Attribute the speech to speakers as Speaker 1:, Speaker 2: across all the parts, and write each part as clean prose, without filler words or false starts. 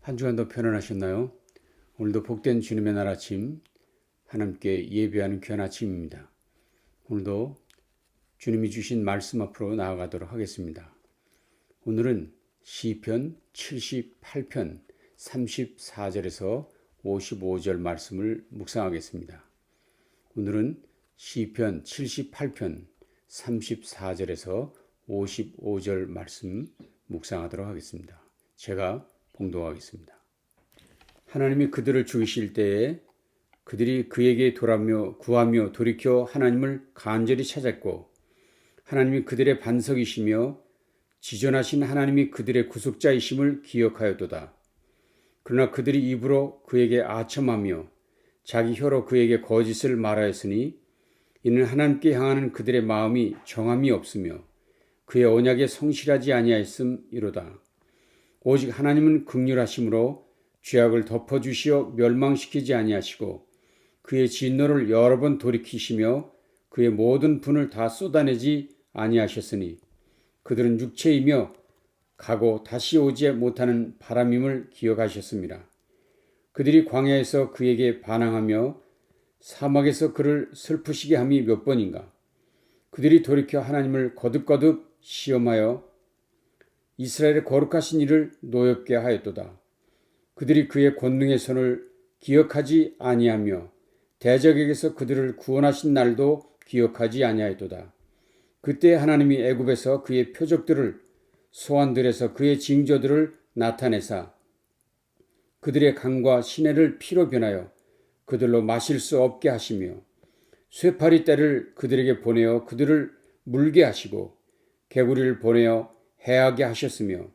Speaker 1: 한 주간도 편안하셨나요? 오늘도 복된 주님의 날 아침 하나님께 예배하는 귀한 아침입니다. 오늘도 주님이 주신 말씀 앞으로 나아가도록 하겠습니다. 오늘은 시편 78편 34절에서 55절 말씀을 묵상하겠습니다. 오늘은 시편 78편 34절에서 55절 말씀 묵상하도록 하겠습니다. 제가 봉독하겠습니다. 하나님이 그들을 죽이실 때에 그들이 그에게 구하며 돌이켜 하나님을 간절히 찾았고 하나님이 그들의 반석이시며 지존하신 하나님이 그들의 구속자이심을 기억하였도다. 그러나 그들이 입으로 그에게 아첨하며 자기 혀로 그에게 거짓을 말하였으니 이는 하나님께 향하는 그들의 마음이 정함이 없으며 그의 언약에 성실하지 아니하였음이로다. 오직 하나님은 긍휼하심으로 죄악을 덮어주시어 멸망시키지 아니하시고 그의 진노를 여러 번 돌이키시며 그의 모든 분을 다 쏟아내지 아니하셨으니 그들은 육체이며 가고 다시 오지 못하는 바람임을 기억하셨습니다. 그들이 광야에서 그에게 반항하며 사막에서 그를 슬프시게 함이 몇 번인가. 그들이 돌이켜 하나님을 거듭거듭 시험하여 이스라엘의 거룩하신 이를 노엽게 하였도다. 그들이 그의 권능의 손을 기억하지 아니하며 대적에게서 그들을 구원하신 날도 기억하지 아니하였도다. 그때 하나님이 애굽에서 그의 표적들을 소환들에서 그의 징조들을 나타내사 그들의 강과 시내를 피로 변하여 그들로 마실 수 없게 하시며 쇠파리 떼를 그들에게 보내어 그들을 물게 하시고 개구리를 보내어 해하게 하셨으며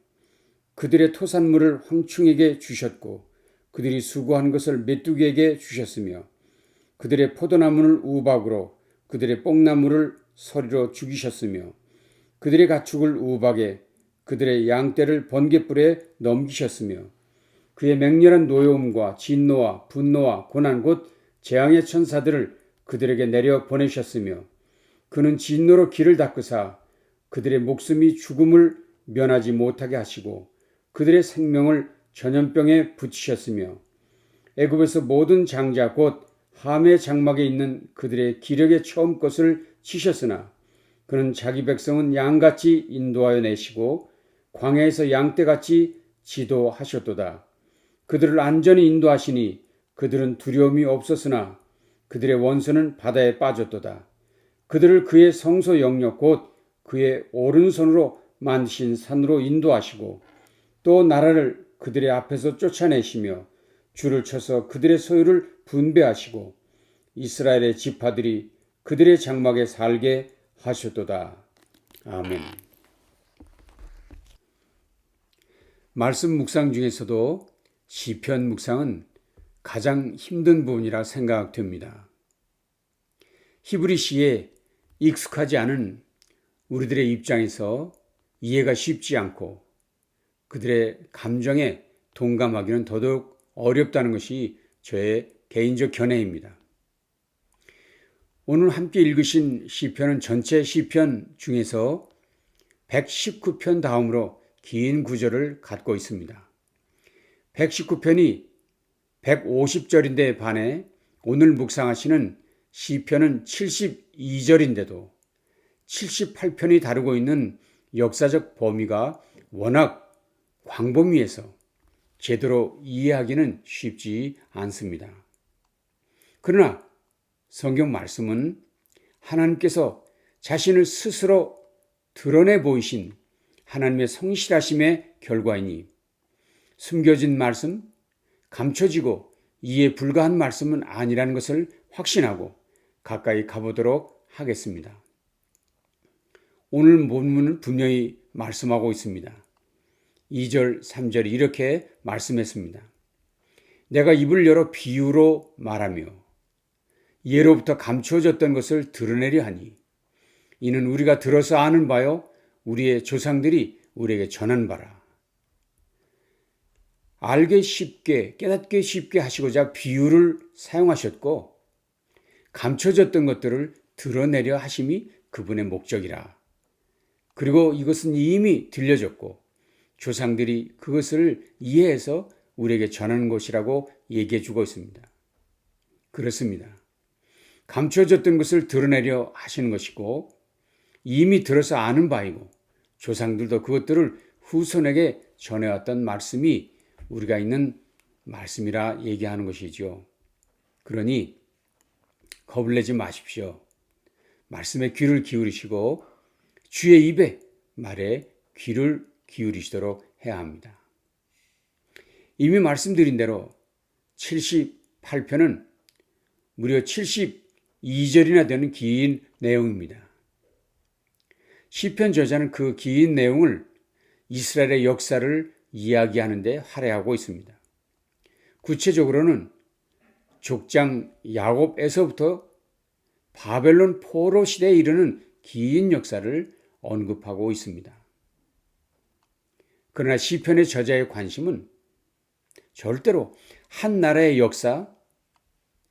Speaker 1: 그들의 토산물을 황충에게 주셨고 그들이 수고한 것을 메뚜기에게 주셨으며 그들의 포도나무를 우박으로 그들의 뽕나무를 서리로 죽이셨으며 그들의 가축을 우박에 그들의 양떼를 번갯불에 넘기셨으며 그의 맹렬한 노여움과 진노와 분노와 고난 곧 재앙의 천사들을 그들에게 내려 보내셨으며 그는 진노로 길을 닦으사 그들의 목숨이 죽음을 면하지 못하게 하시고 그들의 생명을 전염병에 붙이셨으며 애굽에서 모든 장자 곧 함의 장막에 있는 그들의 기력의 처음 것을 치셨으나 그는 자기 백성은 양같이 인도하여 내시고 광야에서 양떼같이 지도하셨도다. 그들을 안전히 인도하시니 그들은 두려움이 없었으나 그들의 원수는 바다에 빠졌도다. 그들을 그의 성소 영역 곧 그의 오른손으로 만드신 산으로 인도하시고 또 나라를 그들의 앞에서 쫓아내시며 줄을 쳐서 그들의 소유를 분배하시고 이스라엘의 지파들이 그들의 장막에 살게 하셨도다. 아멘. 말씀 묵상 중에서도 시편 묵상은 가장 힘든 부분이라 생각됩니다. 히브리 시에 익숙하지 않은 우리들의 입장에서 이해가 쉽지 않고 그들의 감정에 동감하기는 더더욱 어렵다는 것이 저의 개인적 견해입니다. 오늘 함께 읽으신 시편은 전체 시편 중에서 119편 다음으로 긴 구절을 갖고 있습니다. 119편이 150절인데 반해 오늘 묵상하시는 시편은 72절인데도 78편이 다루고 있는 역사적 범위가 워낙 광범위해서 제대로 이해하기는 쉽지 않습니다. 그러나 성경 말씀은 하나님께서 자신을 스스로 드러내 보이신 하나님의 성실하심의 결과이니 숨겨진 말씀, 감춰지고 이해 불가한 말씀은 아니라는 것을 확신하고 가까이 가보도록 하겠습니다. 오늘 본문은 분명히 말씀하고 있습니다. 2절, 3절이 이렇게 말씀했습니다. 내가 입을 열어 비유로 말하며 예로부터 감추어졌던 것을 드러내려 하니 이는 우리가 들어서 아는 바요 우리의 조상들이 우리에게 전한 바라. 알게 쉽게 깨닫게 쉽게 하시고자 비유를 사용하셨고 감춰졌던 것들을 드러내려 하심이 그분의 목적이라. 그리고 이것은 이미 들려졌고 조상들이 그것을 이해해서 우리에게 전하는 것이라고 얘기해 주고 있습니다. 그렇습니다. 감춰졌던 것을 드러내려 하시는 것이고 이미 들어서 아는 바이고 조상들도 그것들을 후손에게 전해왔던 말씀이 우리가 있는 말씀이라 얘기하는 것이죠. 그러니 겁을 내지 마십시오. 말씀에 귀를 기울이시고 주의 입에 말에 귀를 기울이시도록 해야 합니다. 이미 말씀드린 대로 78편은 무려 72절이나 되는 긴 내용입니다. 시편 저자는 그 긴 내용을 이스라엘의 역사를 이야기하는 데 할애하고 있습니다. 구체적으로는 족장 야곱에서부터 바벨론 포로 시대에 이르는 긴 역사를 언급하고 있습니다. 그러나 시편의 저자의 관심은 절대로 한 나라의 역사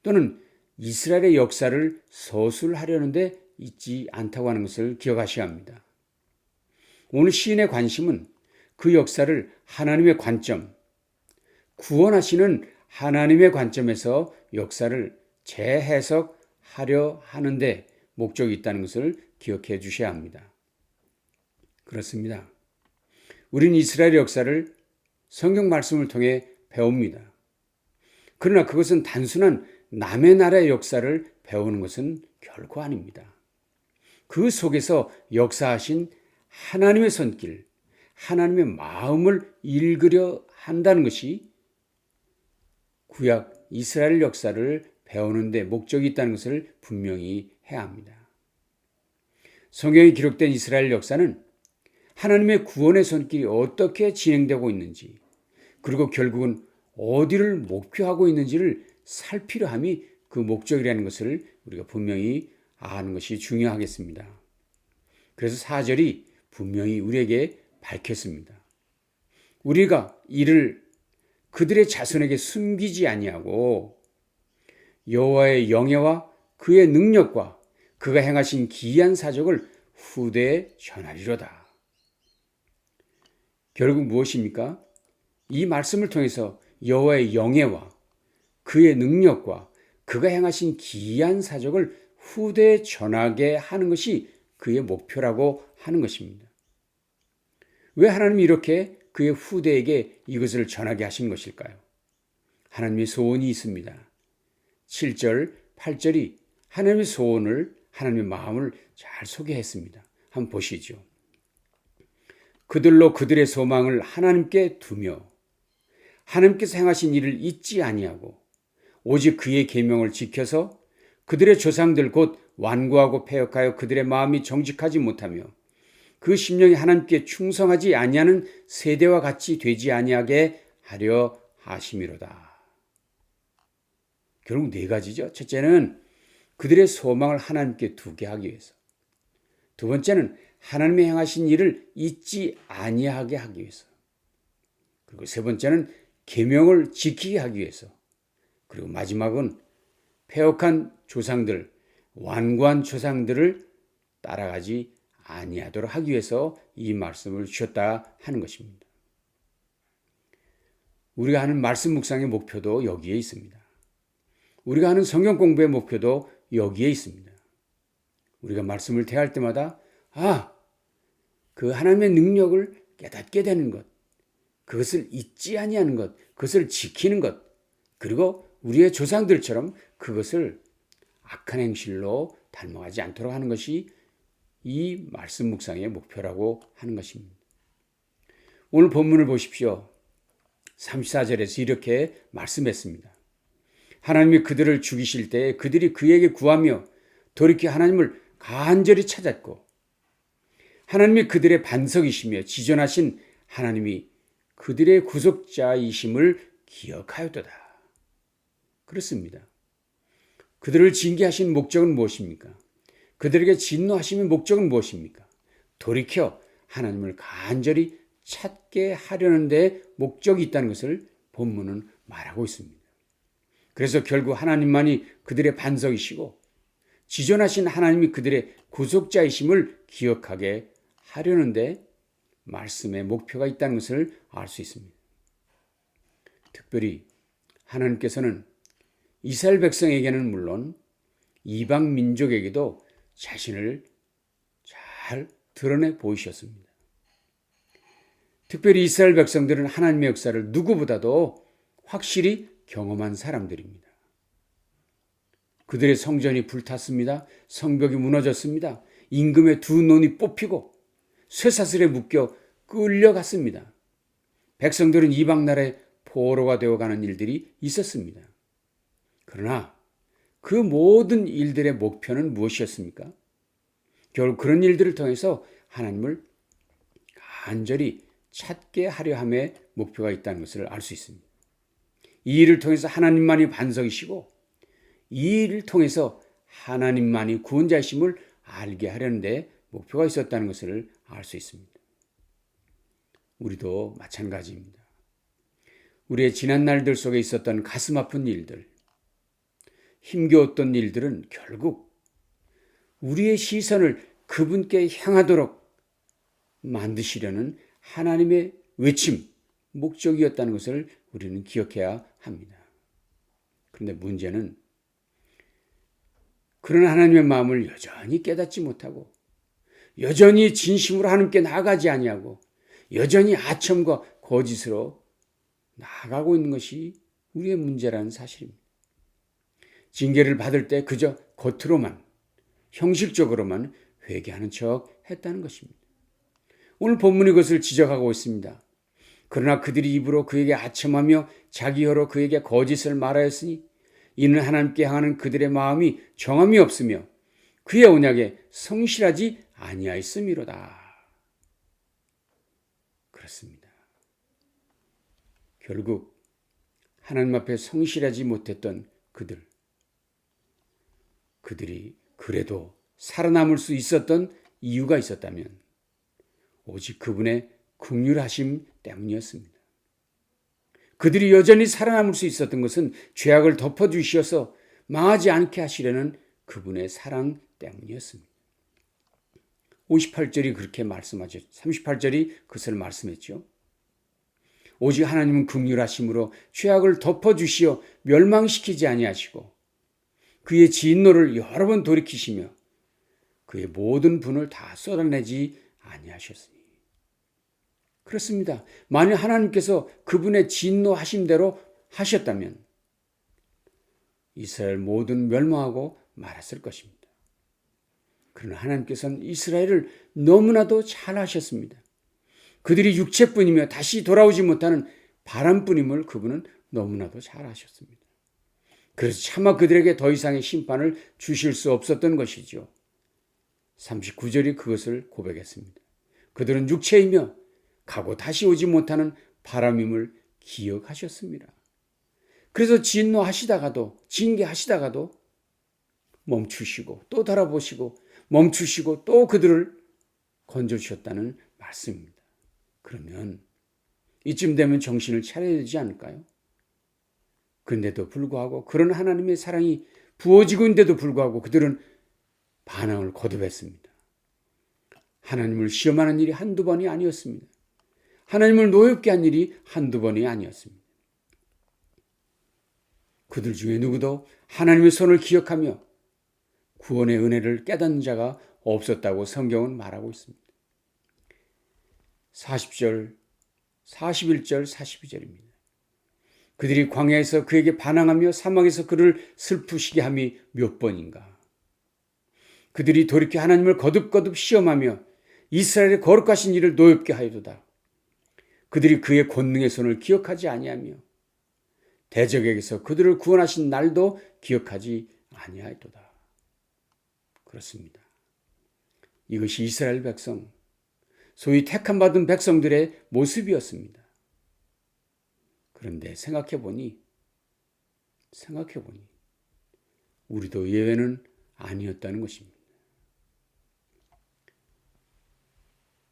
Speaker 1: 또는 이스라엘의 역사를 서술하려는 데 있지 않다고 하는 것을 기억하셔야 합니다. 오늘 시인의 관심은 그 역사를 하나님의 관점, 구원하시는 하나님의 관점에서 역사를 재해석하려 하는데 목적이 있다는 것을 기억해 주셔야 합니다. 그렇습니다. 우리는 이스라엘의 역사를 성경 말씀을 통해 배웁니다. 그러나 그것은 단순한 남의 나라의 역사를 배우는 것은 결코 아닙니다. 그 속에서 역사하신 하나님의 손길, 하나님의 마음을 읽으려 한다는 것이 구약 이스라엘 역사를 배우는 데 목적이 있다는 것을 분명히 해야 합니다. 성경에 기록된 이스라엘 역사는 하나님의 구원의 손길이 어떻게 진행되고 있는지, 그리고 결국은 어디를 목표하고 있는지를 살피려 함이 그 목적이라는 것을 우리가 분명히 아는 것이 중요하겠습니다. 그래서 4절이 분명히 우리에게 밝혔습니다. 우리가 이를 그들의 자손에게 숨기지 아니하고 여호와의 영예와 그의 능력과 그가 행하신 기이한 사적을 후대에 전하리로다. 결국 무엇입니까? 이 말씀을 통해서 여호와의 영예와 그의 능력과 그가 행하신 기이한 사적을 후대에 전하게 하는 것이 그의 목표라고 하는 것입니다. 왜 하나님이 이렇게 그의 후대에게 이것을 전하게 하신 것일까요? 하나님의 소원이 있습니다. 7절, 8절이 하나님의 소원을, 하나님의 마음을 잘 소개했습니다. 한번 보시죠. 그들로 그들의 소망을 하나님께 두며 하나님께서 행하신 일을 잊지 아니하고 오직 그의 계명을 지켜서 그들의 조상들 곧 완고하고 패역하여 그들의 마음이 정직하지 못하며 그 심령이 하나님께 충성하지 아니하는 세대와 같이 되지 아니하게 하려 하심이로다. 결국 네 가지죠. 첫째는 그들의 소망을 하나님께 두게 하기 위해서. 두 번째는 하나님의 행하신 일을 잊지 아니하게 하기 위해서. 그리고 세 번째는 계명을 지키게 하기 위해서. 그리고 마지막은 패역한 조상들, 완고한 조상들을 따라가지 아니하도록 하기 위해서 이 말씀을 주셨다 하는 것입니다. 우리가 하는 말씀 묵상의 목표도 여기에 있습니다. 우리가 하는 성경 공부의 목표도 여기에 있습니다. 우리가 말씀을 대할 때마다 그 하나님의 능력을 깨닫게 되는 것, 그것을 잊지 아니하는 것, 그것을 지키는 것, 그리고 우리의 조상들처럼 그것을 악한 행실로 닮아가지 않도록 하는 것이 이 말씀 묵상의 목표라고 하는 것입니다. 오늘 본문을 보십시오. 34절에서 이렇게 말씀했습니다. 하나님이 그들을 죽이실 때 그들이 그에게 구하며 돌이켜 하나님을 간절히 찾았고 하나님이 그들의 반석이시며 지존하신 하나님이 그들의 구속자이심을 기억하였도다. 그렇습니다. 그들을 징계하신 목적은 무엇입니까? 그들에게 진노하심의 목적은 무엇입니까? 돌이켜 하나님을 간절히 찾게 하려는 데 목적이 있다는 것을 본문은 말하고 있습니다. 그래서 결국 하나님만이 그들의 반석이시고 지존하신 하나님이 그들의 구속자이심을 기억하게 하려는 데 말씀의 목표가 있다는 것을 알 수 있습니다. 특별히 하나님께서는 이스라엘 백성에게는 물론 이방 민족에게도 자신을 잘 드러내 보이셨습니다. 특별히 이스라엘 백성들은 하나님의 역사를 누구보다도 확실히 경험한 사람들입니다. 그들의 성전이 불탔습니다. 성벽이 무너졌습니다. 임금의 두 눈이 뽑히고 쇠사슬에 묶여 끌려갔습니다. 백성들은 이방 나라의 포로가 되어가는 일들이 있었습니다. 그러나 그 모든 일들의 목표는 무엇이었습니까? 결국 그런 일들을 통해서 하나님을 간절히 찾게 하려 함의 목표가 있다는 것을 알 수 있습니다. 이 일을 통해서 하나님만이 반석이시고 이 일을 통해서 하나님만이 구원자이심을 알게 하려는 데 목표가 있었다는 것을 알 수 있습니다. 우리도 마찬가지입니다. 우리의 지난 날들 속에 있었던 가슴 아픈 일들, 힘겨웠던 일들은 결국 우리의 시선을 그분께 향하도록 만드시려는 하나님의 외침, 목적이었다는 것을 우리는 기억해야 합니다. 그런데 문제는 그런 하나님의 마음을 여전히 깨닫지 못하고 여전히 진심으로 하나님께 나아가지 아니하고 여전히 아첨과 거짓으로 나아가고 있는 것이 우리의 문제라는 사실입니다. 징계를 받을 때 그저 겉으로만 형식적으로만 회개하는 척 했다는 것입니다. 오늘 본문이 그것을 지적하고 있습니다. 그러나 그들이 입으로 그에게 아첨하며 자기 혀로 그에게 거짓을 말하였으니 이는 하나님께 향하는 그들의 마음이 정함이 없으며 그의 언약에 성실하지 아니하였음이로다. 그렇습니다. 결국 하나님 앞에 성실하지 못했던 그들이 그래도 살아남을 수 있었던 이유가 있었다면 오직 그분의 긍휼하심 때문이었습니다. 그들이 여전히 살아남을 수 있었던 것은 죄악을 덮어주시어서 망하지 않게 하시려는 그분의 사랑 때문이었습니다. 58절이 그렇게 말씀하죠. 38절이 그것을 말씀했죠. 오직 하나님은 긍휼하심으로 죄악을 덮어주시어 멸망시키지 아니하시고 그의 진노를 여러 번 돌이키시며 그의 모든 분을 다 쏟아내지 아니하셨으니. 그렇습니다. 만약 하나님께서 그분의 진노하심대로 하셨다면 이스라엘 모든 멸망하고 말았을 것입니다. 그러나 하나님께서는 이스라엘을 너무나도 잘 아셨습니다. 그들이 육체뿐이며 다시 돌아오지 못하는 바람뿐임을 그분은 너무나도 잘 아셨습니다. 그래서 차마 그들에게 더 이상의 심판을 주실 수 없었던 것이죠. 39절이 그것을 고백했습니다. 그들은 육체이며 가고 다시 오지 못하는 바람임을 기억하셨습니다. 그래서 진노하시다가도 징계하시다가도 멈추시고 또 돌아보시고 멈추시고 또 그들을 건져주셨다는 말씀입니다. 그러면 이쯤 되면 정신을 차려야 되지 않을까요? 그런데도 불구하고 그런 하나님의 사랑이 부어지고 있는데도 불구하고 그들은 반항을 거듭했습니다. 하나님을 시험하는 일이 한두 번이 아니었습니다. 하나님을 노엽게 한 일이 한두 번이 아니었습니다. 그들 중에 누구도 하나님의 손을 기억하며 구원의 은혜를 깨닫는 자가 없었다고 성경은 말하고 있습니다. 40절, 41절, 42절입니다. 그들이 광야에서 그에게 반항하며 사막에서 그를 슬프시게 함이 몇 번인가. 그들이 돌이켜 하나님을 거듭거듭 시험하며 이스라엘의 거룩하신 일을 노엽게 하여도다. 그들이 그의 권능의 손을 기억하지 아니하며 대적에게서 그들을 구원하신 날도 기억하지 아니하였도다. 그렇습니다. 이것이 이스라엘 백성, 소위 택함받은 백성들의 모습이었습니다. 그런데 생각해보니 우리도 예외는 아니었다는 것입니다.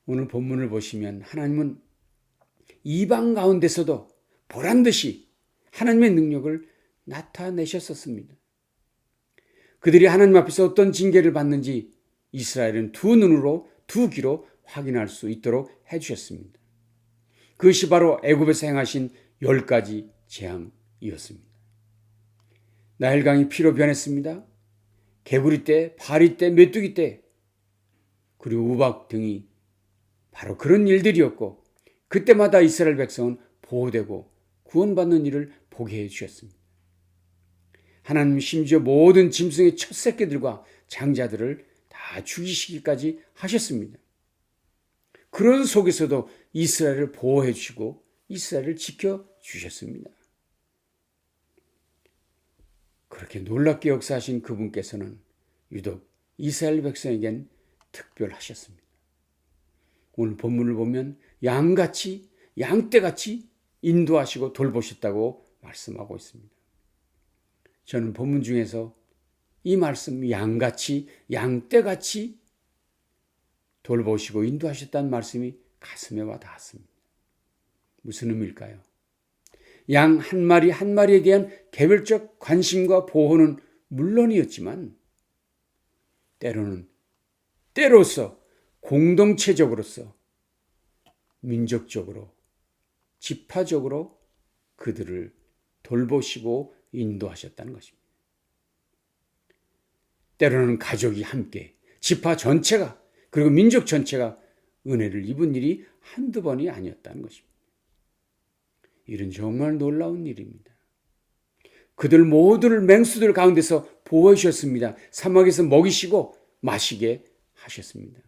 Speaker 1: 오늘 본문을 보시면 하나님은 이방 가운데서도 보란듯이 하나님의 능력을 나타내셨었습니다. 그들이 하나님 앞에서 어떤 징계를 받는지 이스라엘은 두 눈으로 두 귀로 확인할 수 있도록 해주셨습니다. 그것이 바로 애굽에서 행하신 10가지 재앙이었습니다. 나일강이 피로 변했습니다. 개구리떼, 파리떼, 메뚜기떼, 그리고 우박 등이 바로 그런 일들이었고, 그때마다 이스라엘 백성은 보호되고 구원받는 일을 보게 해주셨습니다. 하나님 심지어 모든 짐승의 첫 새끼들과 장자들을 다 죽이시기까지 하셨습니다. 그런 속에서도 이스라엘을 보호해 주시고 이스라엘을 지켜주셨습니다. 그렇게 놀랍게 역사하신 그분께서는 유독 이스라엘 백성에겐 특별하셨습니다. 오늘 본문을 보면 양같이, 양떼같이 인도하시고 돌보셨다고 말씀하고 있습니다. 저는 본문 중에서 이 말씀 양같이, 양떼같이 돌보시고 인도하셨다는 말씀이 가슴에 와 닿았습니다. 무슨 의미일까요? 양 한 마리 한 마리에 대한 개별적 관심과 보호는 물론이었지만 때로서 공동체적으로서 민족적으로 지파적으로 그들을 돌보시고 인도하셨다는 것입니다. 때로는 가족이 함께 지파 전체가 그리고 민족 전체가 은혜를 입은 일이 한두 번이 아니었다는 것입니다. 이런 정말 놀라운 일입니다. 그들 모두를 맹수들 가운데서 보호해 주셨습니다. 사막에서 먹이시고 마시게 하셨습니다.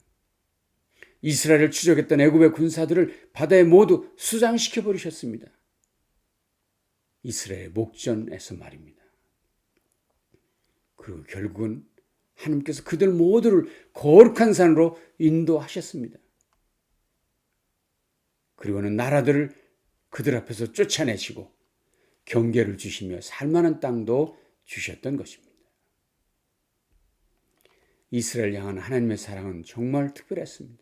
Speaker 1: 이스라엘을 추적했던 애굽의 군사들을 바다에 모두 수장시켜 버리셨습니다. 이스라엘의 목전에서 말입니다. 그리고 결국은 하나님께서 그들 모두를 거룩한 산으로 인도하셨습니다. 그리고는 나라들을 그들 앞에서 쫓아내시고 경계를 주시며 살만한 땅도 주셨던 것입니다. 이스라엘 향한 하나님의 사랑은 정말 특별했습니다.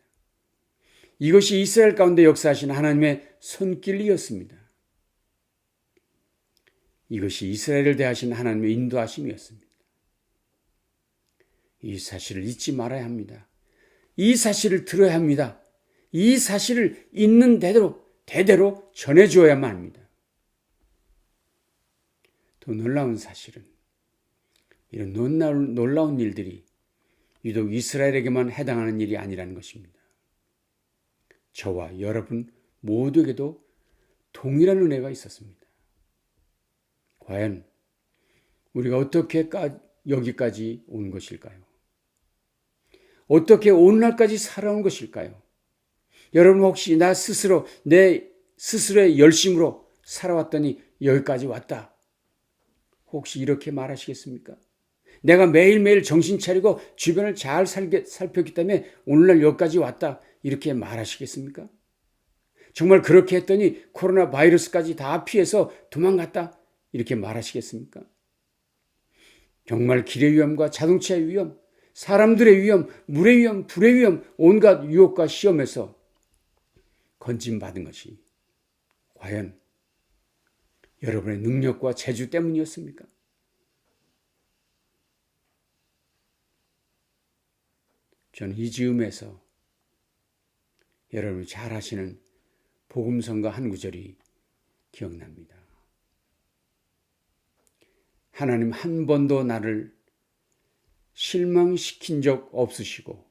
Speaker 1: 이것이 이스라엘 가운데 역사하신 하나님의 손길이었습니다. 이것이 이스라엘을 대하신 하나님의 인도하심이었습니다. 이 사실을 잊지 말아야 합니다. 이 사실을 들어야 합니다. 이 사실을 있는 대대로 전해주어야만 합니다. 더 놀라운 사실은 이런 놀라운 일들이 유독 이스라엘에게만 해당하는 일이 아니라는 것입니다. 저와 여러분 모두에게도 동일한 은혜가 있었습니다. 과연 우리가 어떻게 여기까지 온 것일까요? 어떻게 오늘날까지 살아온 것일까요? 여러분 혹시 내 스스로의 열심으로 살아왔더니 여기까지 왔다. 혹시 이렇게 말하시겠습니까? 내가 매일매일 정신 차리고 주변을 잘 살폈기 때문에 오늘날 여기까지 왔다. 이렇게 말하시겠습니까? 정말 그렇게 했더니 코로나 바이러스까지 다 피해서 도망갔다. 이렇게 말하시겠습니까? 정말 길의 위험과 자동차의 위험, 사람들의 위험, 물의 위험, 불의 위험, 온갖 유혹과 시험에서 건진받은 것이 과연 여러분의 능력과 재주 때문이었습니까? 저는 이 즈음에서 여러분이 잘 아시는 복음성가 한 구절이 기억납니다. 하나님 한 번도 나를 실망시킨 적 없으시고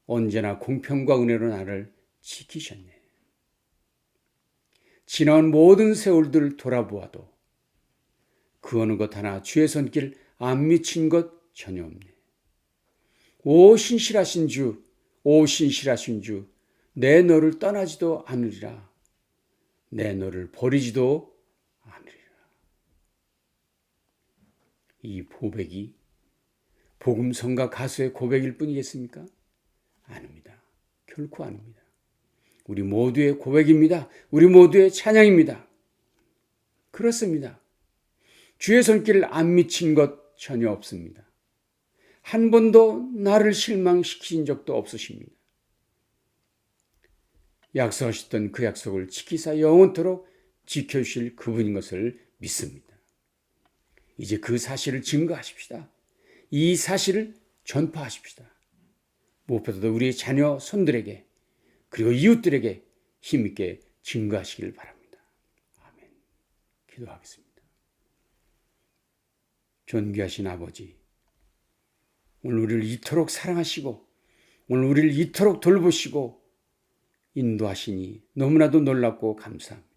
Speaker 1: 언제나 공평과 은혜로 나를 지키셨네. 지나온 모든 세월들 돌아보아도 그 어느 것 하나 주의 손길 안 미친 것 전혀 없네. 오 신실하신 주, 오 신실하신 주, 내 너를 떠나지도 않으리라. 내 너를 버리지도 않으리라. 이 고백이 복음성가 가수의 고백일 뿐이겠습니까? 아닙니다. 결코 아닙니다. 우리 모두의 고백입니다. 우리 모두의 찬양입니다. 그렇습니다. 주의 손길 안 미친 것 전혀 없습니다. 한 번도 나를 실망시킨 적도 없으십니다. 약속하셨던 그 약속을 지키사 영원토록 지켜주실 그분인 것을 믿습니다. 이제 그 사실을 증거하십시다. 이 사실을 전파하십시다. 무엇보다도 우리 자녀 손들에게 그리고 이웃들에게 힘있게 증거하시길 바랍니다. 아멘. 기도하겠습니다. 존귀하신 아버지, 오늘 우리를 이토록 사랑하시고 오늘 우리를 이토록 돌보시고 인도하시니 너무나도 놀랍고 감사합니다.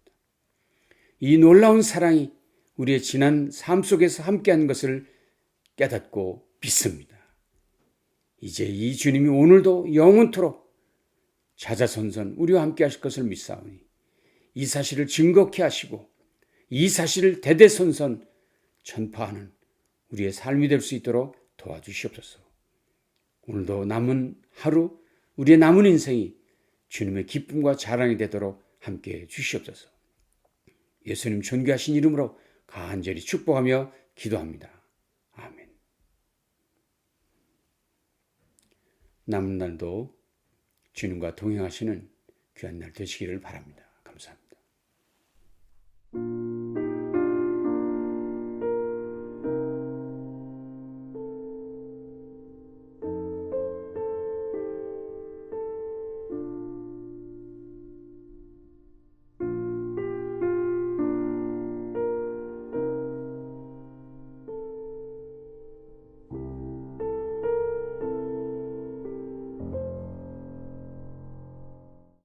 Speaker 1: 이 놀라운 사랑이 우리의 지난 삶 속에서 함께한 것을 깨닫고 믿습니다. 이제 이 주님이 오늘도 영원토록 자자손손 우리와 함께 하실 것을 믿사오니 이 사실을 증거케 하시고 이 사실을 대대손손 전파하는 우리의 삶이 될 수 있도록 도와주시옵소서. 오늘도 남은 하루, 우리의 남은 인생이 주님의 기쁨과 자랑이 되도록 함께해 주시옵소서. 예수님 존귀하신 이름으로 간절히 축복하며 기도합니다. 아멘. 남은 날도 주님과 동행하시는 귀한 날 되시기를 바랍니다.